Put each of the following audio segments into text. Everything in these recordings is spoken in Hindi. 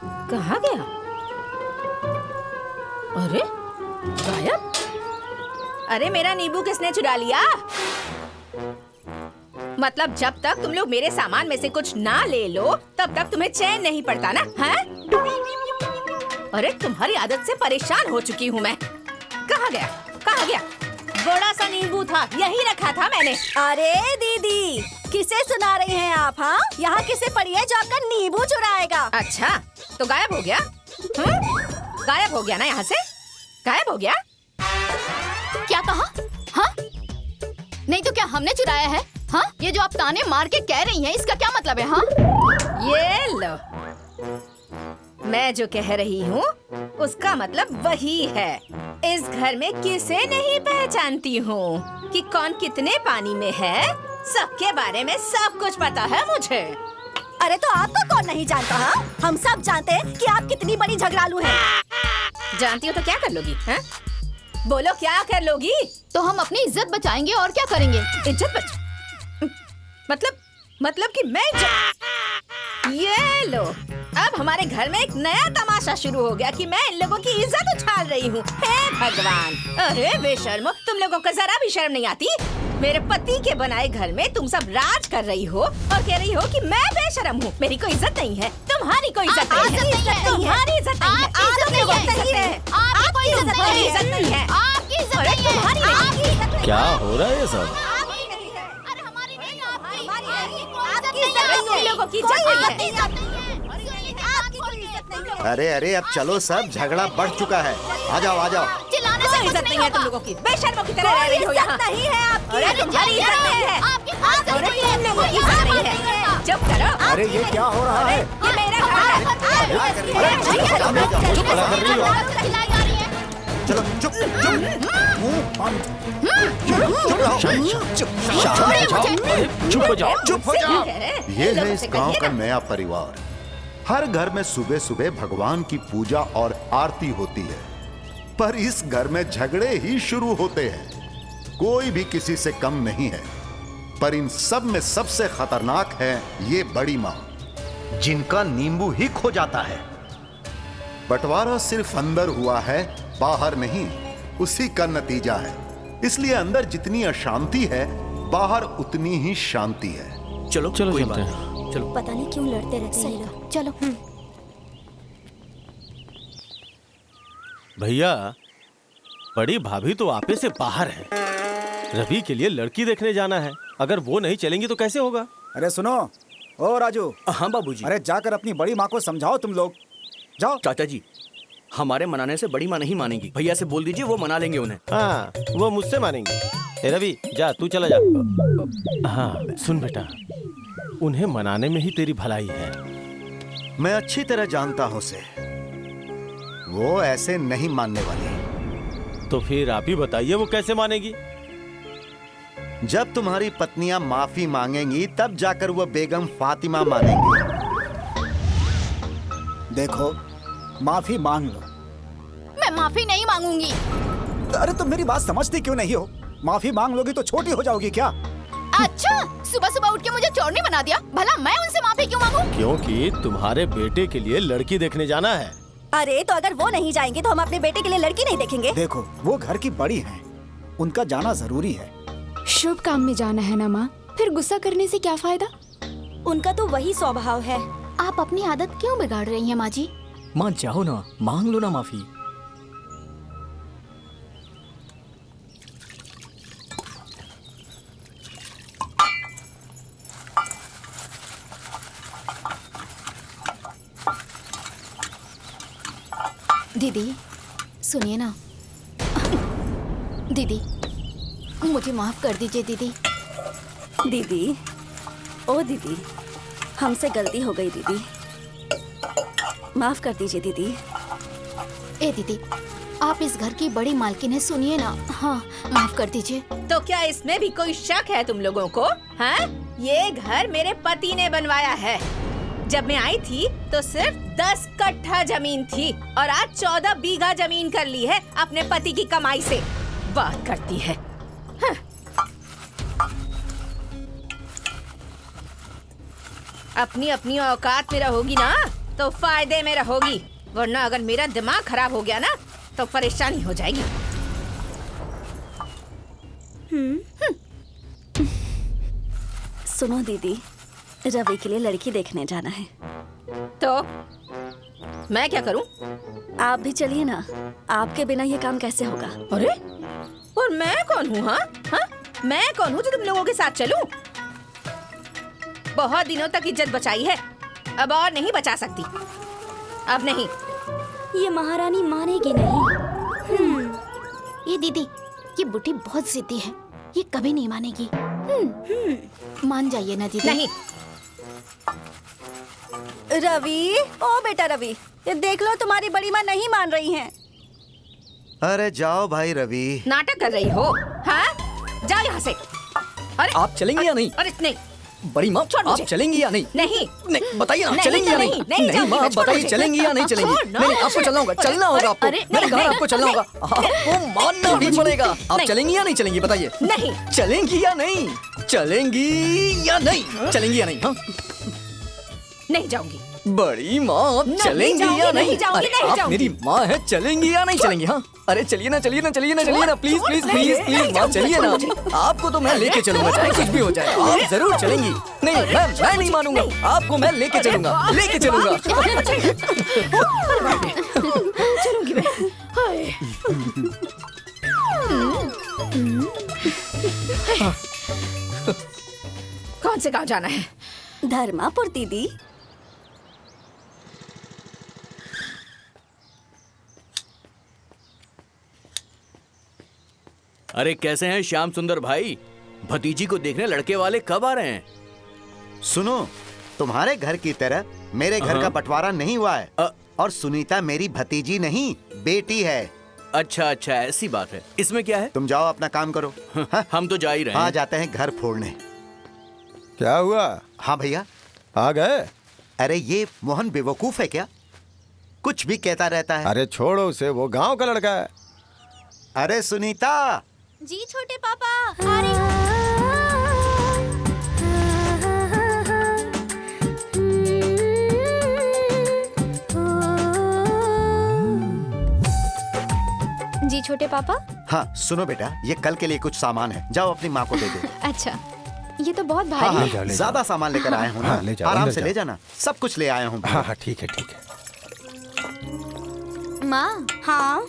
कहाँ गया? अरे गायब। अरे मेरा नींबू किसने चुरा लिया? मतलब जब तक तुम लोग मेरे सामान में से कुछ ना ले लो तब तक तुम्हें चैन नहीं पड़ता ना? हैं? अरे तुम्हारी आदत से परेशान हो चुकी हूँ मैं। कहाँ गया? कहाँ गया? बड़ा सा नींबू था, यही रखा था मैंने। अरे दीदी, किसे सुना रही हैं आप? हाँ, यहाँ किसे पड़ी है जो आपका नींबू चुराएगा? अच्छा, तो गायब हो गया? गायब हो गया ना यहाँ से? गायब हो गया? क्या कहा? हाँ? नहीं तो क्या हमने चुराया है? हाँ? ये जो आप ताने मार के कह रही हैं, इसका क्या मतलब है? हाँ? ये लो, मैं जो कह रही हूँ उसका मतलब वही है। इस घर में किसे नहीं पहचानती हूँ कि कौन कितने पानी में है, सबके बारे में सब कुछ पता है मुझे। अरे तो आपको कौन नहीं जानता? हाँ, हम सब जानते हैं कि आप कितनी बड़ी झगड़ालू हैं। जानती हो तो क्या कर लोगी? हैं? बोलो क्या कर लोगी? तो हम अपनी इज्जत बचाएंगे और क्या करेंगे? इज्जत मतलब कि मैं ये लो, अब हमारे घर में एक नया तमाशा शुरू हो गया कि मैं इन लोगों की इज्जत उछाल रही हूँ। हे भगवान! अरे बेशर्मो, तुम लोगों को जरा भी शर्म नहीं आती? मेरे पति के बनाए घर में तुम सब राज कर रही हो और कह रही हो कि मैं बेशर्म हूँ। मेरी कोई इज्जत नहीं है, तुम्हारी कोई इज्जत नहीं है, तुम्हारी इज्जत नहीं है, आपकी इज्जत नहीं है, आपकी इज्जत नहीं है, तुम्हारी नहीं। क्या हो रहा है ये सब? अरे अरे अब चलो, सब झगड़ा बढ़ चुका है। आ जाओ आ जाओ। चिल्लाने से इज्जत नहीं है तुम लोगों की, बेशर्मों की तरह रह रही हो यहाँ। नहीं है आपकी। अरे तुम्हारी इज्जत नहीं है, अरे तुम लोगों की इज्जत नहीं है। चुप करो। अरे ये क्या हो रहा है? ये मेरा घर है। चुप कर रही हो? चलो चुप चुप, मुंह बंद। चुप हो जाओ। चुप हो जाओ। ये है इस गांव का नया परिवार। हर घर में सुबह सुबह भगवान की पूजा और आरती होती है, पर इस घर में झगड़े ही शुरू होते हैं। कोई भी किसी से कम नहीं है, पर इन सब में सबसे खतरनाक है ये बड़ी माँ, जिनका नींबू ही खो जाता है। बंटवारा सिर्फ अंदर हुआ है, बाहर नहीं। उसी का नतीजा है। इसलिए अंदर जितनी अशांति है, बाहर उतनी ही शांति है। चलो कोई चलते बात हैं। नहीं, चलो। पता नहीं क्यों लड़ते रहते हैं ये लोग। चलो। भैया, बड़ी भाभी तो आपे से बाहर है। रवि के लिए लड़की देखने जाना है। अगर वो नहीं चलेंगी तो कैसे होगा? अरे सुनो, ओ राजू। हाँ बाबूजी। अरे जाकर अपनी बड़ी माँ को समझाओ तुम लोग। जाओ। चाचा जी, हमारे मनाने से बड़ी माँ नहीं मानेंगी। भैया से बोल दीजिए, वो मना लेंगे उन्हें। हाँ, वो मुझसे मानेंगे। ए रवि, जा तू चला जा। हाँ सुन बेटा, उन्हें मनाने में ही तेरी भलाई है। मैं अच्छी तरह जानता हूं उसे, वो ऐसे नहीं मानने वाली। तो फिर आप ही बताइए वो कैसे मानेगी? जब तुम्हारी पत्नियां माफी मांगेंगी तब जाकर वो बेगम फातिमा मानेंगी। देखो, माफी मांग लो। मैं माफी नहीं मांगूंगी। अरे तुम मेरी बात समझती क्यों नहीं हो? माफी मांग लोगी तो छोटी हो जाओगी क्या? अच्छा, सुबह सुबह उठ के मुझे चोरनी बना दिया। भला मैं उनसे माफी क्यों मांगू? क्योंकि तुम्हारे बेटे के लिए लड़की देखने जाना है। अरे तो अगर वो नहीं जाएंगे तो हम अपने बेटे के लिए लड़की नहीं देखेंगे? देखो, वो घर की बड़ी हैं, उनका जाना जरूरी है। शुभ काम में जाना है ना माँ, फिर गुस्सा करने से क्या फायदा? उनका तो वही स्वभाव है। आप अपनी आदत क्यों बिगाड़ रही हैं माँ जी? माँ जाओ ना, मांग लो ना माफी। दीदी सुनिए ना। दीदी मुझे माफ कर दीजिए दीदी। दीदी, ओ दीदी, हमसे गलती हो गई दीदी, माफ कर दीजिए दीदी। ए दीदी, आप इस घर की बड़ी मालकिन है, सुनिए ना। हाँ, माफ कर दीजिए। तो क्या इसमें भी कोई शक है तुम लोगों को? हाँ? ये घर मेरे पति ने बनवाया है। जब मैं आई थी तो सिर्फ 10 कट्ठा जमीन थी और आज 14 बीघा जमीन कर ली है अपने पति की कमाई से। बात करती है। हाँ। अपनी अपनी औकात में रहोगी ना तो फायदे में रहोगी, वरना अगर मेरा दिमाग खराब हो गया ना तो परेशानी हो जाएगी। सुनो दीदी, रवि के लिए लड़की देखने जाना है। तो मैं क्या करूं? आप भी चलिए ना, आपके बिना ये काम कैसे होगा? अरे और मैं कौन हूँ? हाँ, मैं कौन हूँ जो तुम लोगों के साथ चलूं? बहुत दिनों तक इज्जत बचाई है, अब और नहीं बचा सकती। अब नहीं। ये महारानी मानेगी नहीं। ये दीदी, ये बुढ़ी बहुत जिद्दी है, ये कभी नहीं मानेगी। मान जाइए ना दीदी। नहीं। रवि, ओ बेटा रवि, ये देख लो तुम्हारी बड़ी माँ नहीं मान रही हैं। अरे जाओ भाई रवि। नाटक कर रही हो? हाँ, जाओ यहाँ से। अरे आप चलेंगी या नहीं? अरे नहीं बड़ी माँ, छोड़ आप मुझे। चलेंगी या नहीं? नहीं नहीं बताइए ना, नहीं, चलेंगी या नहीं? नहीं जाऊंगी माँ मैं, छोड़ बताइए, मुझे। चलेंगी या नहीं चलेंगी? छोड़ ना। नहीं आपको चलना होगा, चलना होगा आपको। अरे, मैंने नहीं, कहा नहीं, आपको चलना होगा, आपको मानना भी पड़ेगा। आप नहीं। चलेंगी या नहीं चलेंगी बताइए? नहीं। चलेंगी या नहीं? चलेंगी या नहीं? चलेंगी या नहीं? हाँ नहीं जाऊंगी। बड़ी माँ, आप नहीं चलेंगी जाऊंगी, या नहीं नहीं? जाऊंगी, अरे नहीं आप जाऊंगी। मेरी माँ है, चलेंगी या नहीं चलेंगी? हाँ, अरे चलिए ना, चलिए ना, चलिए ना, चलिए ना, प्लीज प्लीज प्लीज प्लीज माँ, चलिए ना। आपको तो मैं लेके चलूंगा, चाहे कुछ भी हो जाए, आप जरूर चलेंगी। नहीं, मैं नहीं मानूंगा, आपको मैं लेके चलूंगा, लेके चलूंगा। चलूंगी मैं। हाय। कौन से गांव जाना है? धर्मापुर दीदी। अरे कैसे हैं श्याम सुंदर भाई? भतीजी को देखने लड़के वाले कब आ रहे हैं? सुनो, तुम्हारे घर की तरह मेरे घर का बंटवारा नहीं हुआ है। और सुनीता मेरी भतीजी नहीं, बेटी है। अच्छा अच्छा, ऐसी बात है। इसमें क्या है? तुम जाओ अपना काम करो। हाँ? हम तो जा ही रहे हाँ, हैं। जाते हैं घर फोड़ने। क्या हुआ? हाँ भैया। आ गए? अरे ये मोहन बेवकूफ है क्या? कुछ भी कहता रहता है। अरे छोड़ो उसे, वो गांव का लड़का है। अरे सुनीता। जी छोटे पापा, आ रही हूँ। जी छोटे पापा। हाँ सुनो बेटा, ये कल के लिए कुछ सामान है, जाओ अपनी माँ को दे दो। अच्छा, ये तो बहुत हाँ, भारी हाँ, है। जाओ, ले जाओ। ज्यादा सामान लेकर आया हूँ ना। हाँ, ले जाओ, आराम अंदर से जाओ। ले जाना, सब कुछ ले आया हूँ। हाँ हाँ ठीक है ठीक है। माँ। हाँ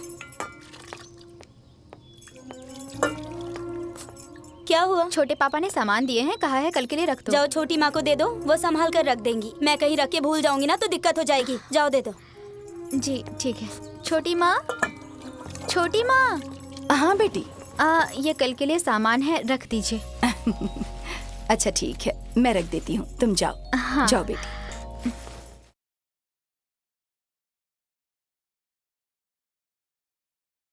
क्या हुआ? छोटे पापा ने सामान दिए हैं, कहा है कल के लिए रख दो। जाओ छोटी माँ को दे दो, वो संभाल कर रख देंगी। मैं कहीं रख के भूल जाऊंगी ना तो दिक्कत हो जाएगी। जाओ दे दो। जी ठीक है। छोटी माँ, छोटी माँ। हाँ बेटी। ये कल के लिए सामान है, रख दीजिए। अच्छा ठीक है, मैं रख देती हूँ, तुम जाओ। हाँ। जाओ बेटी।